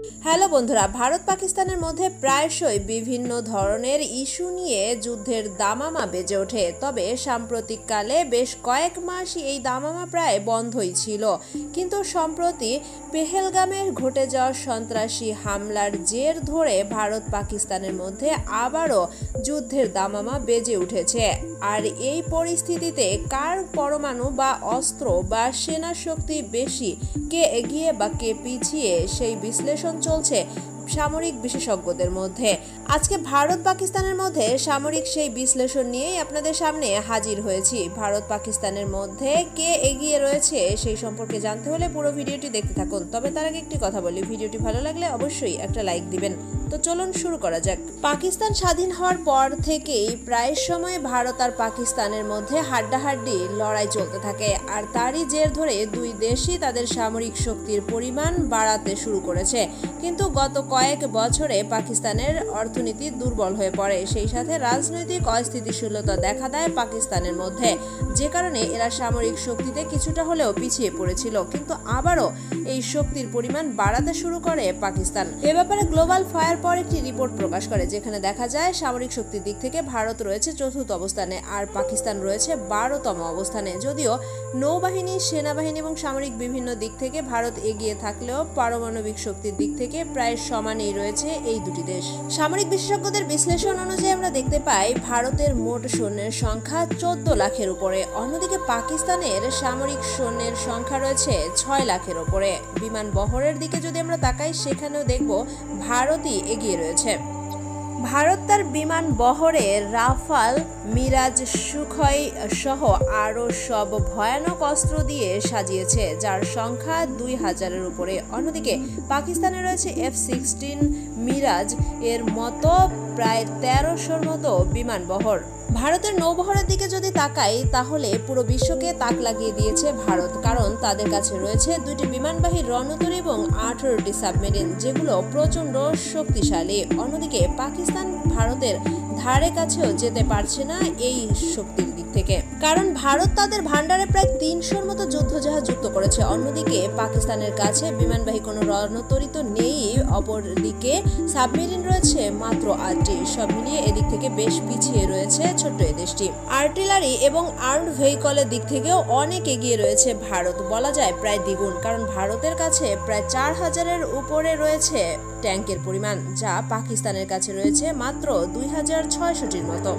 Hello বন্ধুরা, ভারত পাকিস্তানের মধ্যে প্রায়শই বিভিন্ন ধরনের ইস্যু নিয়ে যুদ্ধের দামামা বেজে ওঠে। তবে সাম্প্রতিককালে বেশ কয়েক মাস এই দামামা প্রায় বন্ধই ছিল, কিন্তু সম্প্রতি পেহেলগামে ঘটে যাওয়া সন্ত্রাসী হামলার জের ধরে ভারত পাকিস্তানের মধ্যে আবারও যুদ্ধের দামামা বেজে উঠেছে। আর এই পরিস্থিতিতে কার পরমাণু বা অস্ত্র বা সেনা শক্তি বেশি, কে এগিয়ে বা কে পিছিয়ে, সেই বিশ্লেষণ চলছে সামরিক বিশেষজ্ঞদের মধ্যে। আজকে ভারত পাকিস্তানের মধ্যে সামরিক সেই বিশ্লেষণ নিয়েই আপনাদের সামনে হাজির হয়েছি। ভারত পাকিস্তানের মধ্যে কে এগিয়ে রয়েছে সেই সম্পর্কে জানতে হলে পুরো ভিডিওটি দেখতে থাকুন। তবে তার আগে একটি কথা বলি, ভিডিওটি ভালো লাগলে অবশ্যই একটা লাইক দিবেন। তো চলুন শুরু করা যাক। পাকিস্তান স্বাধীন হওয়ার পর থেকেই প্রায় সময় ভারত আর পাকিস্তানের মধ্যে হাড্ডাহাড্ডি লড়াই চলতে থাকে, আর তারই জের ধরে দুই দেশই তাদের সামরিক শক্তির পরিমাণ বাড়াতে শুরু করেছে। কিন্তু গত কয়েক বছরে পাকিস্তানের অর্থনীতি দুর্বল হয়ে পড়ে, সেই সাথে রাজনৈতিক অস্থিতিশীলতা দেখা দেয় পাকিস্তানের মধ্যে, যে কারণে এরা সামরিক শক্তিতে কিছুটা হলেও পিছিয়ে পড়েছিল। কিন্তু আবারও এই শক্তির পরিমাণ বাড়াতে শুরু করে পাকিস্তান। এ ব্যাপারে গ্লোবাল ফায়ার পর একটি রিপোর্ট প্রকাশ করে, যেখানে দেখা যায় সামরিক শক্তির দিক থেকে ভারত রয়েছে ৪র্থ অবস্থানে আর পাকিস্তান রয়েছে ১২তম অবস্থানে। যদিও নৌবাহিনী, সেনাবাহিনী এবং সামরিক বিভিন্ন দিক থেকে ভারত এগিয়ে থাকলেও পারমাণবিক শক্তির দিক থেকে প্রায় সমানেই রয়েছে এই দুটি দেশ। সামরিক বিশেষজ্ঞদের বিশ্লেষণ অনুযায়ী আমরা দেখতে পাই ভারতের মোট সৈন্যের সংখ্যা ১৪ লাখের উপরে, অন্যদিকে পাকিস্তানের সামরিক সৈন্যের সংখ্যা রয়েছে ৬ লাখের উপরে। বিমান বহরের দিকে যদি আমরা তাকাই, সেখানেও দেখব ভারতই এগিয়ে রয়েছে। ভারত তার বিমান বহরে রাফাল, মিরাজ, সুখই সহ আরও সব ভয়ানক অস্ত্র দিয়ে সাজিয়েছে, যার সংখ্যা ২,০০০-এর উপরে। অন্যদিকে পাকিস্তানে রয়েছে F-16 মিরাজ এর মতো প্রায় ১৩০০-র মতো বিমান বহর। ভারতের নৌবহরের দিকে যদি তাকাই, তাহলে পুরো বিশ্বকে তাক লাগিয়ে দিয়েছে ভারত, কারণ তাদের কাছে রয়েছে ২টি বিমানবাহী রণতরী এবং ১৮টি সাবমেরিন, যেগুলো প্রচণ্ড শক্তিশালী। অন্যদিকে পাকিস্তান ভারতের ধারে কাছেও যেতে পারছে না এই শক্তির দিক থেকে, কারণ ভারত তাদের ভান্ডারে প্রায় ৩০০-র মতো যুদ্ধজাহাজ যুক্ত করেছে। অন্যদিকে পাকিস্তানের কাছে বিমানবাহী কোনো রণতরী তো নেই, অপরদিকে সাবমেরিন রয়েছে মাত্র ৮টি। সব মিলিয়ে এদিক থেকে বেশ পিছিয়ে রয়েছে ছোট্ট এই দেশটি। আর্টিলারি এবং আর্মড ভেহিকলের দিক থেকেও অনেক এগিয়ে রয়েছে ভারত, বলা যায় প্রায় দ্বিগুণ, কারণ ভারতের কাছে প্রায় ৪,০০০-এর উপরে রয়েছে ট্যাঙ্কের পরিমাণ, যা পাকিস্তানের কাছে রয়েছে মাত্র ২,৬০০-টির মতো।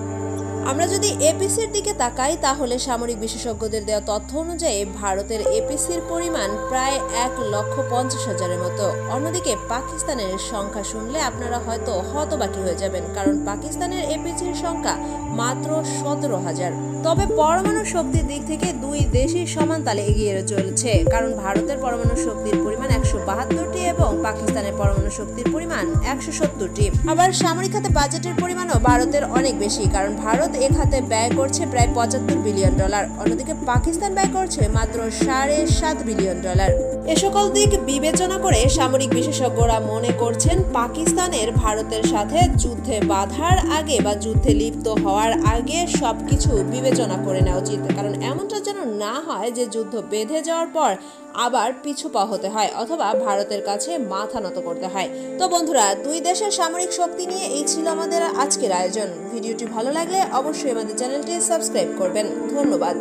আমরা যদি এপিসির দিকে তাকাই, তাহলে সামরিক বিশেষজ্ঞদের দেওয়া তথ্য অনুযায়ী ভারতের এপিসির পরিমাণ প্রায় ১,৫০,০০০-এর মতো। অন্যদিকে পাকিস্তানের সংখ্যা শুনলে আপনারা হয়তো হতবাকি হয়ে যাবেন, কারণ পাকিস্তানের এপিসির সংখ্যা মাত্র ১৭,০০০। তবে পরমাণু শক্তির দিক থেকে দুই দেশই সমান তালে এগিয়ে চলছে, কারণ ভারতের পরমাণু শক্তির পরিমাণ ১৭২টি এবং পাকিস্তানের পরমাণু শক্তির পরিমাণ ১৭০টি। আবার সামরিক খাতে বাজেটের পরিমাণও ভারতের অনেক বেশি, কারণ ভারত এ খাতে ব্যয় করছে প্রায় $৭৫ বিলিয়ন, অন্যদিকে পাকিস্তান ব্যয় করছে মাত্র $৭.৫ বিলিয়ন। এ সকল দিক বিবেচনা করে সামরিক বিশেষজ্ঞরা মনে করছেন পাকিস্তানের ভারতের সাথে যুদ্ধে বাধার আগে বা যুদ্ধে লিপ্ত হওয়ার আগে সবকিছু বিবেচনা করে নেওয়া উচিত, কারণ এমনটা যেন না হয় যে যুদ্ধ বেঁধে যাওয়ার পর আবার পিছু পা হতে হয় অথবা ভারতের কাছে মাথা নত করতে হয়। তো বন্ধুরা, দুই দেশের সামরিক শক্তি নিয়ে এই ছিল আমাদের আজকের আয়োজন। ভিডিওটি ভালো লাগলে অবশ্যই আমাদের চ্যানেলটি সাবস্ক্রাইব করবেন। ধন্যবাদ।